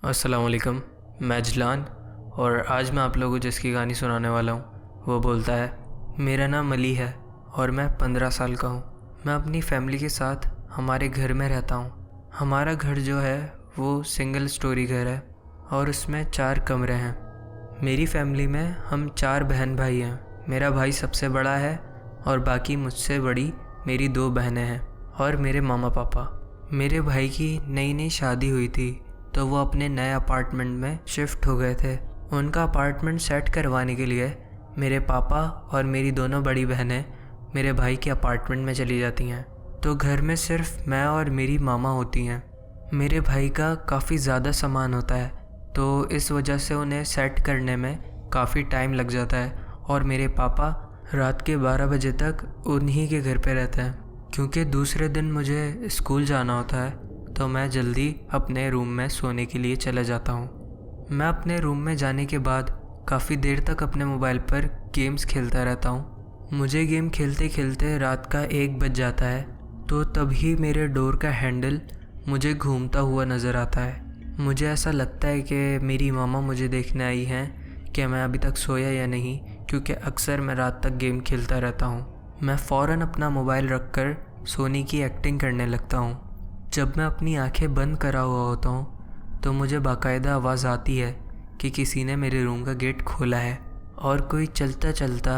अस्सलाम वालेकुम। मैं अजलान और आज मैं आप लोगों को जिसकी कहानी सुनाने वाला हूँ वो बोलता है। मेरा नाम अली है और मैं 15 साल का हूँ। मैं अपनी फैमिली के साथ हमारे घर में रहता हूँ। हमारा घर जो है वो सिंगल स्टोरी घर है और उसमें 4 कमरे हैं। मेरी फैमिली में हम 4 बहन भाई हैं। मेरा भाई सबसे बड़ा है और बाकी मुझसे बड़ी मेरी 2 बहनें हैं और मेरे मामा पापा। मेरे भाई की नई नई शादी हुई थी तो वो अपने नए अपार्टमेंट में शिफ्ट हो गए थे। उनका अपार्टमेंट सेट करवाने के लिए मेरे पापा और मेरी दोनों बड़ी बहनें मेरे भाई के अपार्टमेंट में चली जाती हैं। तो घर में सिर्फ मैं और मेरी मामा होती हैं। मेरे भाई का काफ़ी ज़्यादा सामान होता है तो इस वजह से उन्हें सेट करने में काफ़ी टाइम लग जाता है और मेरे पापा रात के 12 बजे तक उन्हीं के घर पे रहते हैं। क्योंकि दूसरे दिन मुझे स्कूल जाना होता है तो मैं जल्दी अपने रूम में सोने के लिए चला जाता हूँ। मैं अपने रूम में जाने के बाद काफ़ी देर तक अपने मोबाइल पर गेम्स खेलता रहता हूँ। मुझे गेम खेलते खेलते रात का 1 बज जाता है तो तभी मेरे डोर का हैंडल मुझे घूमता हुआ नज़र आता है। मुझे ऐसा लगता है कि मेरी मामा मुझे देखने आई हैं कि मैं अभी तक सोया या नहीं, क्योंकि अक्सर मैं रात तक गेम खेलता रहता हूँ। मैं फ़ौरन अपना मोबाइल रखकर सोने की एक्टिंग करने लगता हूँ। जब मैं अपनी आंखें बंद करा हुआ होता हूँ तो मुझे बाकायदा आवाज़ आती है कि किसी ने मेरे रूम का गेट खोला है और कोई चलता चलता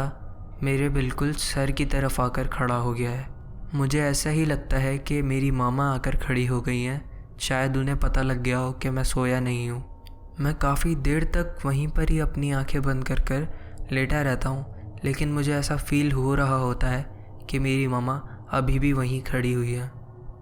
मेरे बिल्कुल सर की तरफ आकर खड़ा हो गया है। मुझे ऐसा ही लगता है कि मेरी मामा आकर खड़ी हो गई हैं। शायद उन्हें पता लग गया हो कि मैं सोया नहीं हूँ। मैं काफ़ी देर तक वहीं पर ही अपनी आंखें बंद कर लेटा रहता हूँ, लेकिन मुझे ऐसा फील हो रहा होता है कि मेरी मामा अभी भी वहीं खड़ी हुई है।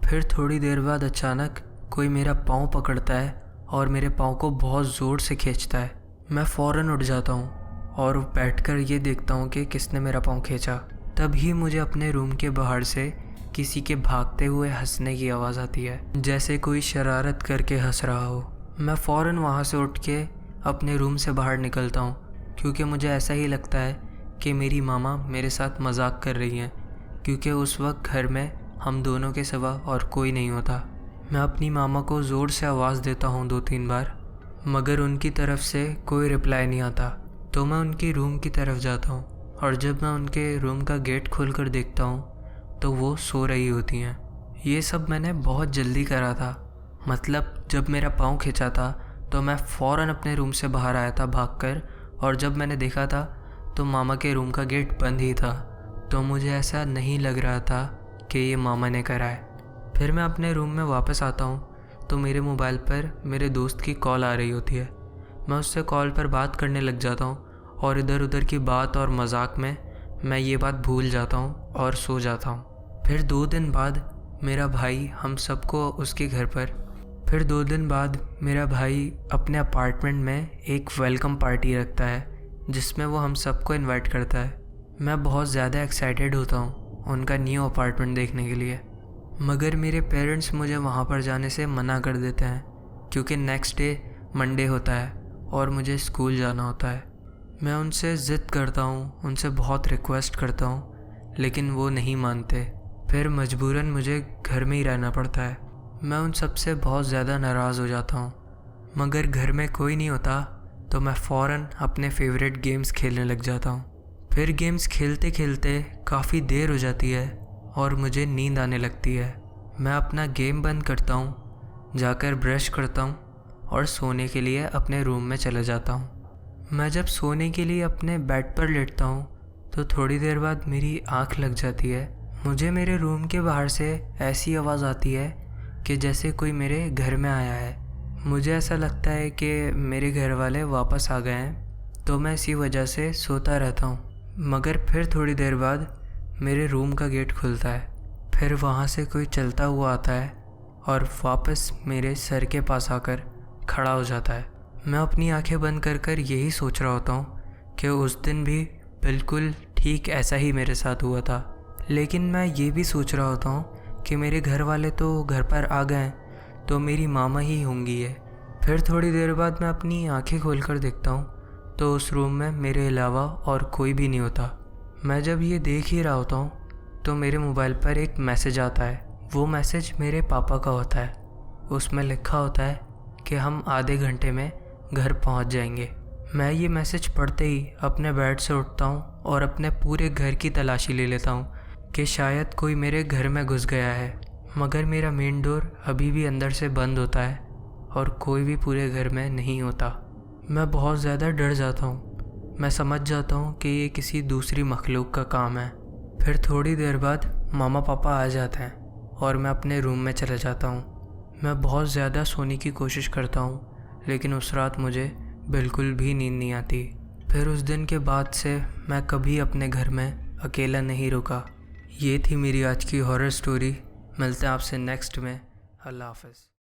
फिर थोड़ी देर बाद अचानक कोई मेरा पाँव पकड़ता है और मेरे पाँव को बहुत ज़ोर से खींचता है। मैं फ़ौरन उठ जाता हूँ और बैठकर ये देखता हूँ कि किसने मेरा पाँव खींचा। तभी मुझे अपने रूम के बाहर से किसी के भागते हुए हंसने की आवाज़ आती है, जैसे कोई शरारत करके हंस रहा हो। मैं फ़ौरन वहाँ से उठ के अपने रूम से बाहर निकलता हूँ, क्योंकि मुझे ऐसा ही लगता है कि मेरी मामा मेरे साथ मजाक कर रही हैं, क्योंकि उस वक्त घर में हम दोनों के सिवा और कोई नहीं होता। मैं अपनी मामा को ज़ोर से आवाज़ देता हूँ 2-3 बार, मगर उनकी तरफ से कोई रिप्लाई नहीं आता। तो मैं उनकी रूम की तरफ जाता हूँ और जब मैं उनके रूम का गेट खोलकर देखता हूँ तो वो सो रही होती हैं। ये सब मैंने बहुत जल्दी करा था। मतलब जब मेरा पाँव खींचा था तो मैं फ़ौरन अपने रूम से बाहर आया था भागकर, और जब मैंने देखा था तो मामा के रूम का गेट बंद ही था। तो मुझे ऐसा नहीं लग रहा था कि ये मामा ने करा है। फिर मैं अपने रूम में वापस आता हूँ तो मेरे मोबाइल पर मेरे दोस्त की कॉल आ रही होती है। मैं उससे कॉल पर बात करने लग जाता हूँ और इधर उधर की बात और मजाक में मैं ये बात भूल जाता हूँ और सो जाता हूँ। फिर 2 दिन बाद मेरा भाई हम सबको उसके घर पर फिर 2 दिन बाद मेरा भाई अपने अपार्टमेंट में एक वेलकम पार्टी रखता है जिसमें वो हम सबको इनवाइट करता है। मैं बहुत ज़्यादा एक्साइटेड होता हूँ उनका न्यू अपार्टमेंट देखने के लिए, मगर मेरे पेरेंट्स मुझे वहाँ पर जाने से मना कर देते हैं, क्योंकि नेक्स्ट डे मंडे होता है और मुझे स्कूल जाना होता है। मैं उनसे ज़िद करता हूँ, उनसे बहुत रिक्वेस्ट करता हूँ, लेकिन वो नहीं मानते। फिर मजबूरन मुझे घर में ही रहना पड़ता है। मैं उन सब से बहुत ज़्यादा नाराज़ हो जाता हूँ, मगर घर में कोई नहीं होता तो मैं फ़ौरन अपने फेवरेट गेम्स खेलने लग जाता हूँ। फिर गेम्स खेलते खेलते काफ़ी देर हो जाती है और मुझे नींद आने लगती है। मैं अपना गेम बंद करता हूँ, जाकर ब्रश करता हूँ और सोने के लिए अपने रूम में चला जाता हूँ। मैं जब सोने के लिए अपने बेड पर लेटता हूँ तो थोड़ी देर बाद मेरी आँख लग जाती है। मुझे मेरे रूम के बाहर से ऐसी आवाज़ आती है कि जैसे कोई मेरे घर में आया है। मुझे ऐसा लगता है कि मेरे घर वाले वापस आ गए हैं, तो मैं इसी वजह से सोता रहता हूँ। मगर फिर थोड़ी देर बाद मेरे रूम का गेट खुलता है। फिर वहाँ से कोई चलता हुआ आता है और वापस मेरे सर के पास आकर खड़ा हो जाता है। मैं अपनी आंखें बंद कर यही सोच रहा होता हूँ कि उस दिन भी बिल्कुल ठीक ऐसा ही मेरे साथ हुआ था। लेकिन मैं ये भी सोच रहा होता हूँ कि मेरे घर वाले तो घर पर आ गए हैं, तो मेरी मामा ही होंगी ये। फिर थोड़ी देर बाद मैं अपनी आंखें खोलकर देखता हूँ तो उस रूम में मेरे अलावा और कोई भी नहीं होता। मैं जब ये देख ही रहा होता हूँ तो मेरे मोबाइल पर एक मैसेज आता है। वो मैसेज मेरे पापा का होता है। उसमें लिखा होता है कि हम आधे घंटे में घर पहुंच जाएंगे। मैं ये मैसेज पढ़ते ही अपने बेड से उठता हूँ और अपने पूरे घर की तलाशी ले लेता हूँ कि शायद कोई मेरे घर में घुस गया है, मगर मेरा मेन डोर अभी भी अंदर से बंद होता है और कोई भी पूरे घर में नहीं होता। मैं बहुत ज़्यादा डर जाता हूँ। मैं समझ जाता हूँ कि ये किसी दूसरी मखलूक का काम है। फिर थोड़ी देर बाद मामा पापा आ जाते हैं और मैं अपने रूम में चला जाता हूँ। मैं बहुत ज़्यादा सोने की कोशिश करता हूँ, लेकिन उस रात मुझे बिल्कुल भी नींद नहीं आती। फिर उस दिन के बाद से मैं कभी अपने घर में अकेला नहीं रुका। ये थी मेरी आज की हॉरर स्टोरी। मिलते हैं आपसे नेक्स्ट में। अल्लाह हाफ़िज़।